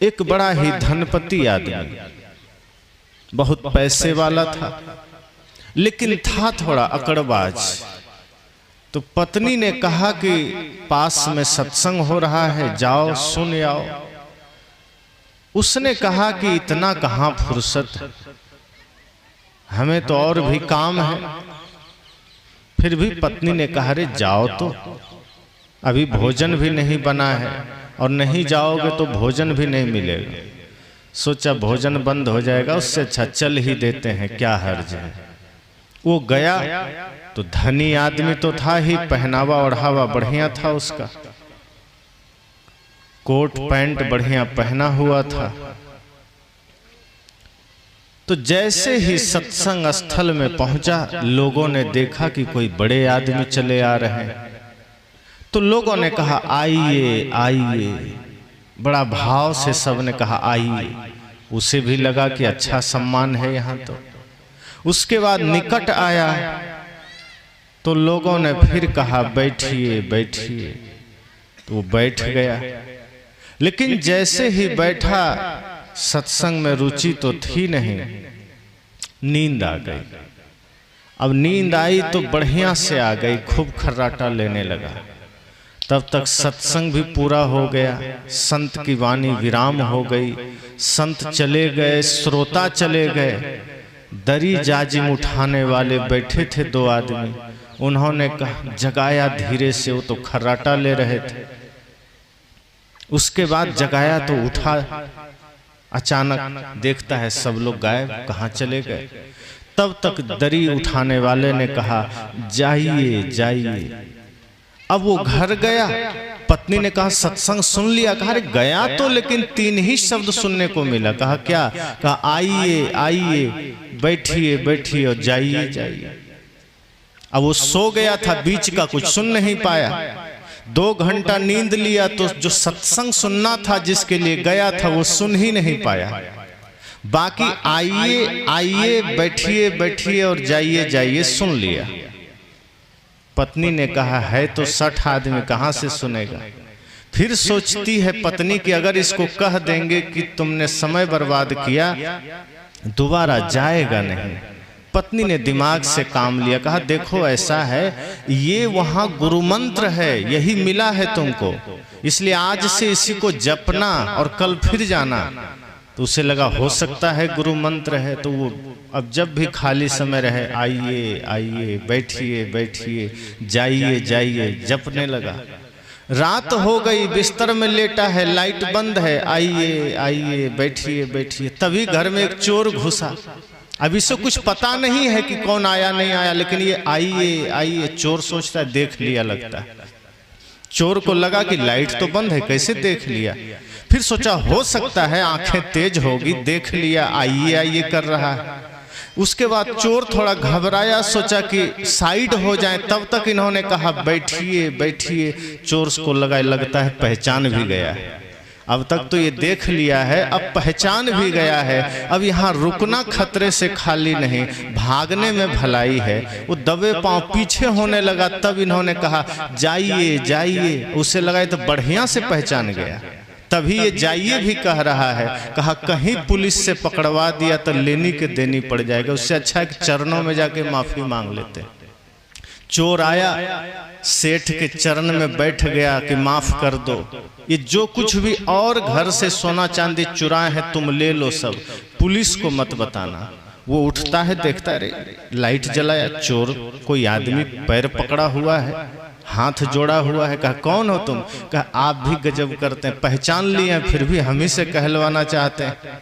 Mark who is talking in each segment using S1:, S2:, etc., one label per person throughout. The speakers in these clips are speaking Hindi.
S1: एक बड़ा ही धनपति आदमी, बहुत पैसे वाला था, लेकिन था थोड़ा अकड़बाज। तो पत्नी ने कहा कि पास में सत्संग हो रहा है, जाओ सुन आओ। उसने कहा कि इतना कहाँ फुर्सत है, हमें तो और भी काम है। फिर भी पत्नी ने कहा रे जाओ तो, अभी भोजन भी नहीं बना है और नहीं जाओगे तो भोजन भी नहीं मिलेगा। सोचा भोजन बंद हो जाएगा, उससे अच्छा चल ही देते हैं, क्या हर्ज है। वो गया तो धनी आदमी तो था ही, पहनावा ओढ़ावा बढ़िया था उसका, कोट पैंट बढ़िया पहना हुआ था। तो जैसे ही सत्संग स्थल में पहुंचा, लोगों ने देखा कि कोई बड़े आदमी चले आ रहे हैं। तो लोगों ने कहा आइए आइए, बड़ा भाव से सबने कहा आइए। उसे भी लगा कि अच्छा सम्मान है यहाँ। तो उसके बाद निकट आया तो लोगों ने फिर कहा बैठिए बैठिए, तो वो बैठ गया। लेकिन जैसे ही बैठा, सत्संग में रुचि तो थी नहीं, नींद आ गई। अब नींद आई तो बढ़िया से आ गई, खूब खर्राटा लेने लगा। तब तक सत्संग भी पूरा हो गया, संत की वाणी विराम हो गई, संत चले गए, श्रोता चले गए। दरी जाजिम उठाने वाले बैठे थे दो आदमी, उन्होंने कहा जगाया धीरे से, वो तो खर्राटा ले रहे थे। उसके बाद जगाया तो उठा, अचानक देखता है सब लोग गायब, कहाँ चले गए। तब तक दरी उठाने वाले ने कहा जाइए जाइए। अब वो घर गया, पत्नी ने कहा सत्संग सुन लिया। कहा अरे गया तो, लेकिन तीन ही शब्द सुनने को मिला। कहा क्या? कहा आइए आइए, बैठिए बैठिए और जाइए जाइए। अब वो सो गया था, बीच का कुछ सुन नहीं पाया। 2 घंटा नींद लिया तो जो सत्संग सुनना था, जिसके लिए गया था, वो सुन ही नहीं पाया। बाकी आइए आइए, बैठिए बैठिए और जाइए जाइए सुन लिया। पत्नी ने कहा है तो 60 आदमी, कहां से सुनेगा। फिर सोचती है पत्नी कि अगर इसको कह देंगे कि तुमने समय बर्बाद किया, दोबारा जाएगा नहीं। पत्नी ने दिमाग से काम लिया, कहा देखो ऐसा है, ये वहां गुरु मंत्र है, यही मिला है तुमको, इसलिए आज से इसी को जपना और कल फिर जाना। तो उसे लगा हो सकता है गुरु मंत्र है। तो वो अब जब भी खाली समय रहे, आइए आइए, बैठिए बैठिए, जाइए जाइए, जपने लगा। रात हो गई, बिस्तर में लेटा है, लाइट बंद है, आइए आइए, बैठिए बैठिए। तभी घर में एक चोर घुसा। अब इसे कुछ पता नहीं है कि कौन आया नहीं आया, लेकिन ये आइए आइए, चोर सोचता है देख लिया लगता है। चोर को लगा कि लाइट तो बंद है, कैसे देख लिया। फिर सोचा हो सकता है आंखें तेज होगी, देख लिया, आइए आइए कर रहा है। उसके बाद चोर थोड़ा घबराया, सोचा कि साइड हो जाए। तब तक इन्होंने कहा बैठिए बैठिए। चोर को लगता है पहचान भी गया है। अब तक तो ये देख लिया है, अब पहचान भी गया है। अब यहाँ रुकना खतरे से खाली नहीं, भागने में भलाई है। वो दबे पांव पीछे होने लगा। तब इन्होंने कहा जाइए जाइए। उसे लगा तो बढ़िया से पहचान गया, तभी ये जाइए भी कह रहा है। कहा कहीं पुलिस से पकड़वा दिया तो लेनी के देनी पड़ जाएगा, उससे अच्छा है कि चरणों में जाके माफी मांग लेते। चोर आया, सेठ के चरण में बैठ गया कि माफ कर दो, ये जो कुछ भी और घर से सोना चांदी चुराए हैं तुम ले लो सब, पुलिस को मत बताना। वो उठता है, देखता है लाइट जलाया, चोर कोई आदमी पैर पकड़ा हुआ है, हाथ जोड़ा हुआ है। कहा कौन हो तुम? कहा आप भी गजब करते हैं, पहचान लिए फिर भी हम ही से कहलवाना चाहते हैं।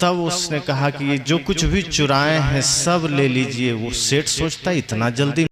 S1: तब उसने कहा कि ये जो कुछ भी चुराए हैं सब ले लीजिए। वो सेठ सोचता है इतना जल्दी